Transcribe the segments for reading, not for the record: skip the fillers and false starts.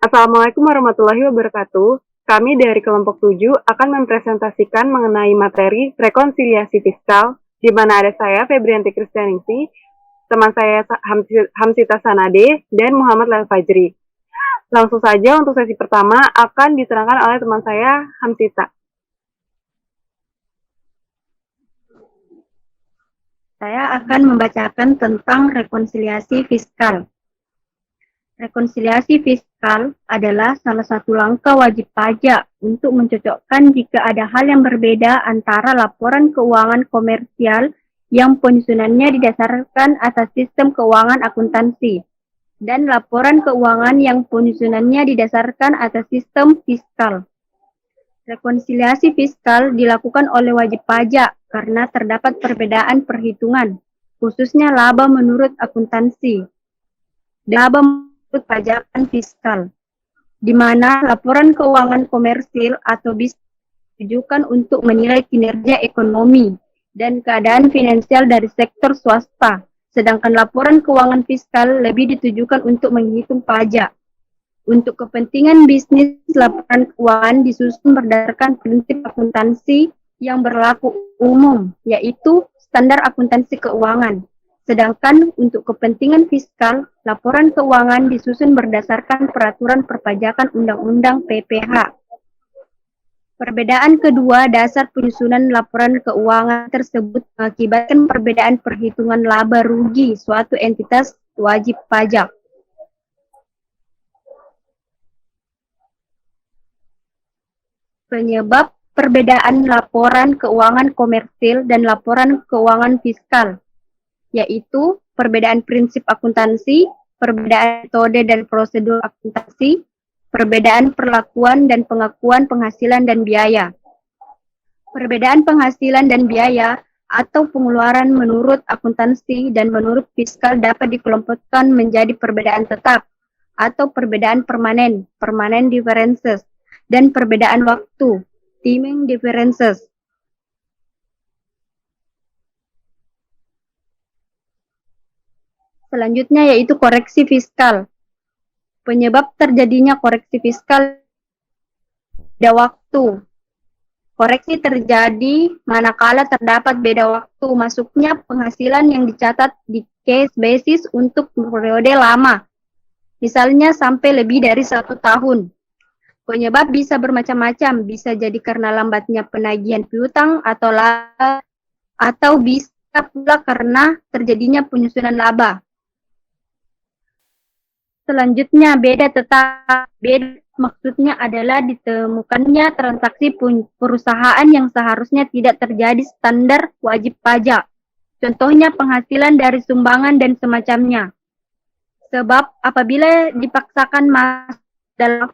Assalamualaikum warahmatullahi wabarakatuh. Kami dari kelompok 7 akan mempresentasikan mengenai materi rekonsiliasi fiskal, di mana ada saya, Febrianti Kristianingsi, teman saya Hamsita Sanade, dan Muhammad Lal Fajri. Langsung saja untuk sesi pertama akan diterangkan oleh teman saya, Hamsita. Saya akan membacakan tentang rekonsiliasi fiskal. Rekonsiliasi fiskal adalah salah satu langkah wajib pajak untuk mencocokkan jika ada hal yang berbeda antara laporan keuangan komersial yang penyusunannya didasarkan atas sistem keuangan akuntansi dan laporan keuangan yang penyusunannya didasarkan atas sistem fiskal. Rekonsiliasi fiskal dilakukan oleh wajib pajak karena terdapat perbedaan perhitungan, khususnya laba menurut akuntansi, laba menurut pajakan fiskal, di mana laporan keuangan komersil atau bisnis ditujukan untuk menilai kinerja ekonomi dan keadaan finansial dari sektor swasta, sedangkan laporan keuangan fiskal lebih ditujukan untuk menghitung pajak. Untuk kepentingan bisnis, laporan keuangan disusun berdasarkan prinsip akuntansi yang berlaku umum, yaitu standar akuntansi keuangan. Sedangkan untuk kepentingan fiskal, laporan keuangan disusun berdasarkan peraturan perpajakan Undang-Undang PPH. Perbedaan kedua dasar penyusunan laporan keuangan tersebut mengakibatkan perbedaan perhitungan laba rugi suatu entitas wajib pajak. Penyebab perbedaan laporan keuangan komersil dan laporan keuangan fiskal, yaitu perbedaan prinsip akuntansi, perbedaan metode dan prosedur akuntansi, perbedaan perlakuan dan pengakuan penghasilan dan biaya. Perbedaan penghasilan dan biaya atau pengeluaran menurut akuntansi dan menurut fiskal dapat dikelompokkan menjadi perbedaan tetap atau perbedaan permanen, permanent differences, dan perbedaan waktu, timing differences. Selanjutnya yaitu koreksi fiskal. Penyebab terjadinya koreksi fiskal pada waktu. Koreksi terjadi manakala terdapat beda waktu masuknya penghasilan yang dicatat di case basis untuk periode lama, misalnya sampai lebih dari 1 tahun. Penyebab bisa bermacam-macam, bisa jadi karena lambatnya penagihan piutang atau bisa pula karena terjadinya penyusunan laba. Selanjutnya beda maksudnya adalah ditemukannya transaksi perusahaan yang seharusnya tidak terjadi standar wajib pajak. Contohnya penghasilan dari sumbangan dan semacamnya. Sebab apabila dipaksakan masuk dalam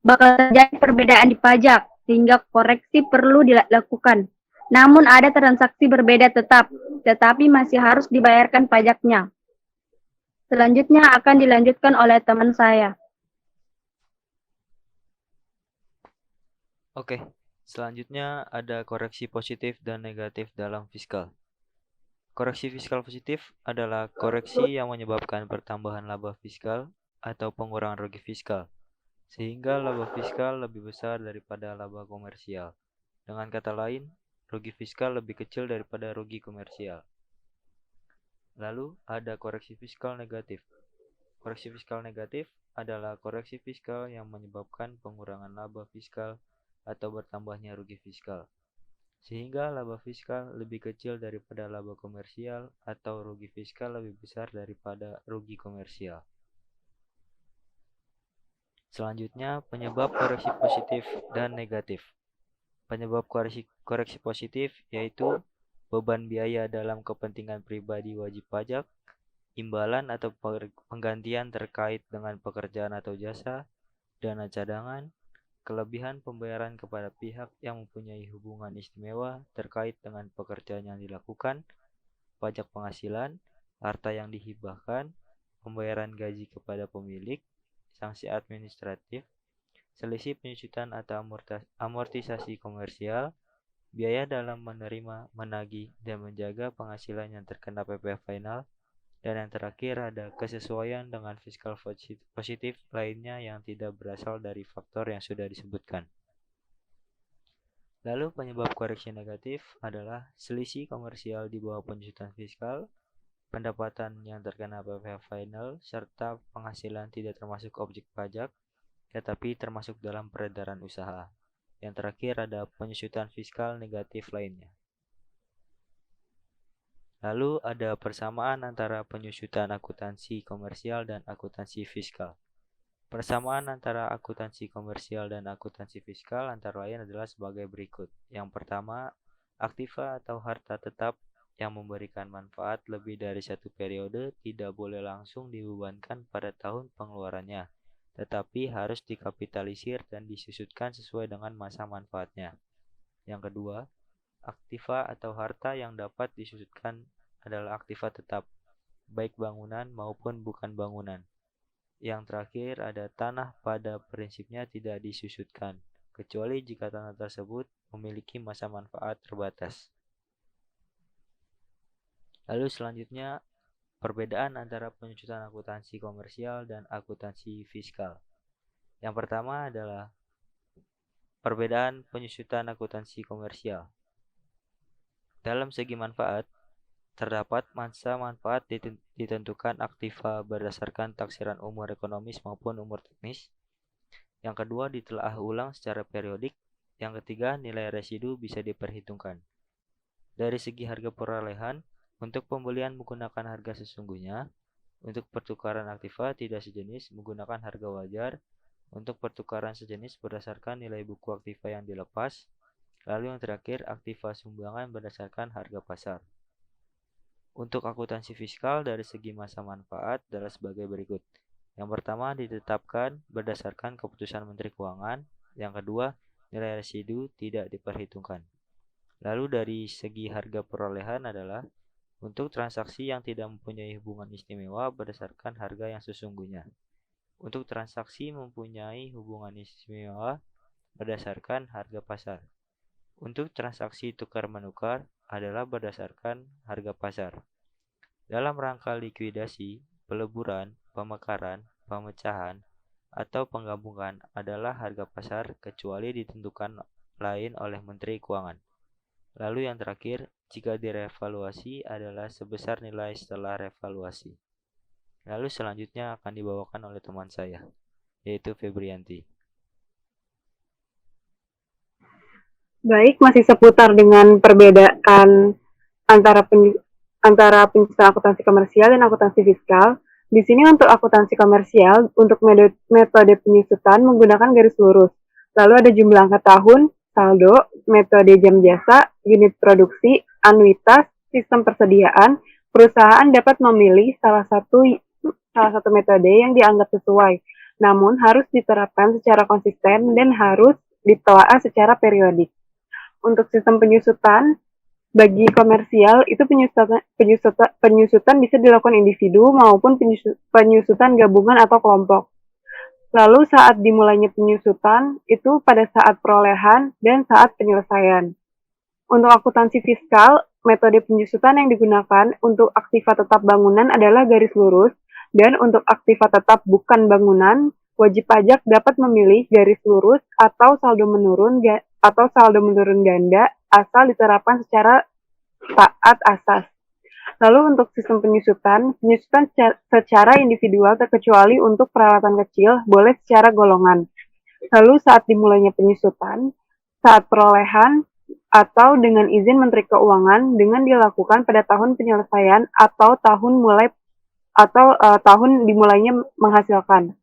bakal terjadi perbedaan di pajak sehingga koreksi perlu dilakukan. Namun ada transaksi berbeda tetapi masih harus dibayarkan pajaknya. Selanjutnya akan dilanjutkan oleh teman saya. Oke, selanjutnya ada koreksi positif dan negatif dalam fiskal. Koreksi fiskal positif adalah koreksi yang menyebabkan pertambahan laba fiskal atau pengurangan rugi fiskal, sehingga laba fiskal lebih besar daripada laba komersial. Dengan kata lain, rugi fiskal lebih kecil daripada rugi komersial. Lalu ada koreksi fiskal negatif. Koreksi fiskal negatif adalah koreksi fiskal yang menyebabkan pengurangan laba fiskal atau bertambahnya rugi fiskal, sehingga laba fiskal lebih kecil daripada laba komersial atau rugi fiskal lebih besar daripada rugi komersial. Selanjutnya, penyebab koreksi positif dan negatif. Penyebab koreksi positif yaitu beban biaya dalam kepentingan pribadi wajib pajak, imbalan atau penggantian terkait dengan pekerjaan atau jasa, dana cadangan, kelebihan pembayaran kepada pihak yang mempunyai hubungan istimewa terkait dengan pekerjaan yang dilakukan, pajak penghasilan, harta yang dihibahkan, pembayaran gaji kepada pemilik, sanksi administratif, selisih penyusutan atau amortisasi komersial, biaya dalam menerima, menagih, dan menjaga penghasilan yang terkena PPh final, Dan yang terakhir ada kesesuaian dengan fiskal positif lainnya yang tidak berasal dari faktor yang sudah disebutkan. Lalu penyebab koreksi negatif adalah selisih komersial di bawah penyusutan fiskal, pendapatan yang terkena PPh final, serta penghasilan tidak termasuk objek pajak, tetapi termasuk dalam peredaran usaha. Yang terakhir ada penyusutan fiskal negatif lainnya. Lalu ada persamaan antara penyusutan akuntansi komersial dan akuntansi fiskal. Persamaan antara akuntansi komersial dan akuntansi fiskal antara lain adalah sebagai berikut. Yang pertama, aktiva atau harta tetap yang memberikan manfaat lebih dari satu periode tidak boleh langsung dibebankan pada tahun pengeluarannya, tetapi harus dikapitalisir dan disusutkan sesuai dengan masa manfaatnya. Yang kedua, aktiva atau harta yang dapat disusutkan adalah aktiva tetap, baik bangunan maupun bukan bangunan. Yang terakhir ada tanah pada prinsipnya tidak disusutkan, kecuali jika tanah tersebut memiliki masa manfaat terbatas. Lalu selanjutnya, perbedaan antara penyusutan akuntansi komersial dan akuntansi fiskal. Yang pertama adalah perbedaan penyusutan akuntansi komersial. Dalam segi manfaat, terdapat masa manfaat ditentukan aktiva berdasarkan taksiran umur ekonomis maupun umur teknis. Yang kedua, ditelaah ulang secara periodik. Yang ketiga, nilai residu bisa diperhitungkan. Dari segi harga perolehan, untuk pembelian menggunakan harga sesungguhnya, untuk pertukaran aktiva tidak sejenis menggunakan harga wajar, untuk pertukaran sejenis berdasarkan nilai buku aktiva yang dilepas, lalu yang terakhir aktiva sumbangan berdasarkan harga pasar. Untuk akuntansi fiskal dari segi masa manfaat adalah sebagai berikut. Yang pertama ditetapkan berdasarkan keputusan Menteri Keuangan. Yang kedua, nilai residu tidak diperhitungkan. Lalu dari segi harga perolehan adalah untuk transaksi yang tidak mempunyai hubungan istimewa berdasarkan harga yang sesungguhnya. Untuk transaksi mempunyai hubungan istimewa berdasarkan harga pasar. Untuk transaksi tukar-menukar adalah berdasarkan harga pasar. Dalam rangka likuidasi, peleburan, pemekaran, pemecahan, atau penggabungan adalah harga pasar kecuali ditentukan lain oleh Menteri Keuangan. Lalu yang terakhir, jika direvaluasi adalah sebesar nilai setelah revaluasi. Lalu selanjutnya akan dibawakan oleh teman saya, yaitu Febrianti. Baik, masih seputar dengan perbedaan antara penyusutan akuntansi komersial dan akuntansi fiskal. Di sini untuk akuntansi komersial, untuk metode penyusutan menggunakan garis lurus. Lalu ada jumlah angka tahun, saldo, metode jam jasa, unit produksi, anuitas, sistem persediaan. Perusahaan dapat memilih salah satu metode yang dianggap sesuai, namun harus diterapkan secara konsisten dan harus ditelaah secara periodik. Untuk sistem penyusutan, bagi komersial itu penyusutan bisa dilakukan individu maupun penyusutan gabungan atau kelompok. Lalu saat dimulainya penyusutan itu pada saat perolehan dan saat penyelesaian. Untuk akuntansi fiskal, metode penyusutan yang digunakan untuk aktiva tetap bangunan adalah garis lurus, dan untuk aktiva tetap bukan bangunan, wajib pajak dapat memilih garis lurus atau saldo menurun ganda asal diterapkan secara taat asas. Lalu untuk sistem penyusutan secara individual terkecuali untuk peralatan kecil boleh secara golongan. Lalu saat dimulainya penyusutan, saat perolehan, atau dengan izin Menteri Keuangan dengan dilakukan pada tahun penyelesaian atau tahun dimulainya menghasilkan.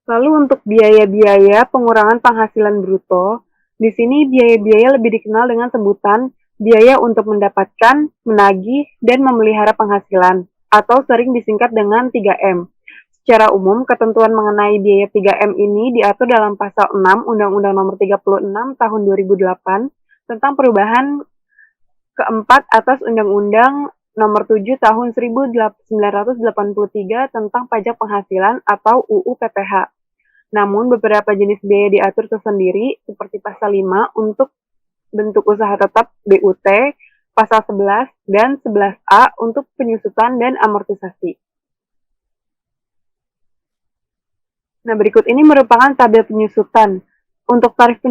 Lalu untuk biaya-biaya pengurangan penghasilan bruto, di sini biaya-biaya lebih dikenal dengan sebutan biaya untuk mendapatkan, menagih, dan memelihara penghasilan, atau sering disingkat dengan 3M. Secara umum, ketentuan mengenai biaya 3M ini diatur dalam Pasal 6 Undang-Undang Nomor 36 Tahun 2008 tentang perubahan keempat atas Undang-Undang Nomor 7 Tahun 1983 tentang pajak penghasilan atau UU PPh. Namun, beberapa jenis biaya diatur tersendiri, seperti Pasal 5 untuk bentuk usaha tetap BUT, pasal 11 dan 11A untuk penyusutan dan amortisasi. Nah, berikut ini merupakan tabel penyusutan. Untuk tarif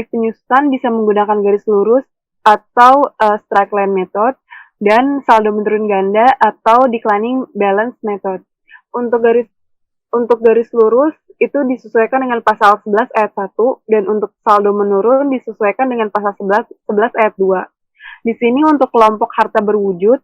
penyusutan bisa menggunakan garis lurus atau straight line method dan saldo menurun ganda atau declining balance method. Untuk garis lurus itu disesuaikan dengan pasal 11 ayat 1 dan untuk saldo menurun disesuaikan dengan pasal 11 ayat 2. Di sini untuk kelompok harta berwujud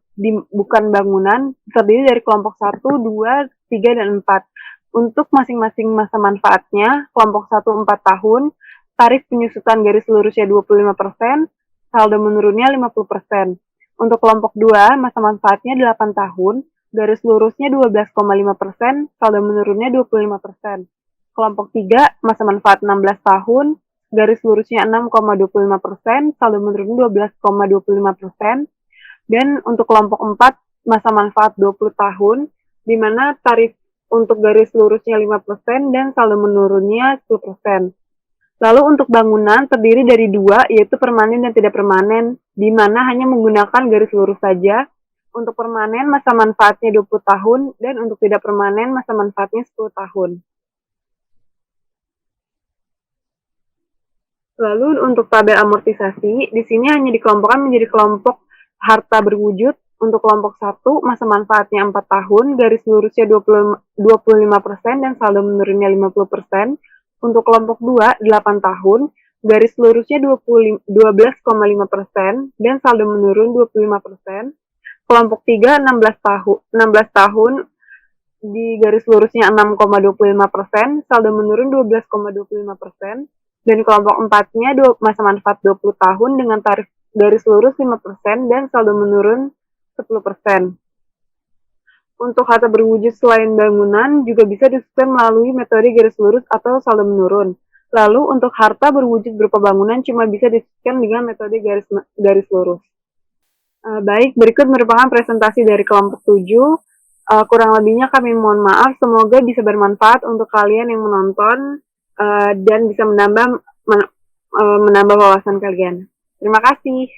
bukan bangunan terdiri dari kelompok 1, 2, 3, dan 4. Untuk masing-masing masa manfaatnya, kelompok 1 4 tahun, tarif penyusutan garis lurusnya 25%, saldo menurunnya 50%. Untuk kelompok 2, masa manfaatnya 8 tahun, garis lurusnya 12,5%, saldo menurunnya 25%. Kelompok 3, masa manfaat 16 tahun, garis lurusnya 6,25%, saldo menurun 12,25%. Dan untuk kelompok 4, masa manfaat 20 tahun, di mana tarif untuk garis lurusnya 5% dan saldo menurunnya 10%. Lalu untuk bangunan terdiri dari dua, yaitu permanen dan tidak permanen, di mana hanya menggunakan garis lurus saja. Untuk permanen masa manfaatnya 20 tahun dan untuk tidak permanen masa manfaatnya 10 tahun. Lalu untuk tabel amortisasi, di sini hanya dikelompokkan menjadi kelompok harta berwujud. Untuk kelompok 1, masa manfaatnya 4 tahun, garis lurusnya 25% dan saldo menurunnya 50%. Untuk kelompok 2, 8 tahun, garis lurusnya 12,5% dan saldo menurun 25%. Kelompok 3, 16 tahun, di garis lurusnya 6,25%, saldo menurun 12,25%. Dan kelompok 4-nya masa manfaat 20 tahun dengan tarif garis lurus 5% dan saldo menurun 10%. Untuk harta berwujud selain bangunan juga bisa disusun melalui metode garis lurus atau saldo menurun. Lalu untuk harta berwujud berupa bangunan cuma bisa disusun dengan metode garis lurus. Baik, berikut merupakan presentasi dari kelompok 7. Kurang lebihnya kami mohon maaf, semoga bisa bermanfaat untuk kalian yang menonton dan bisa menambah wawasan kalian. Terima kasih.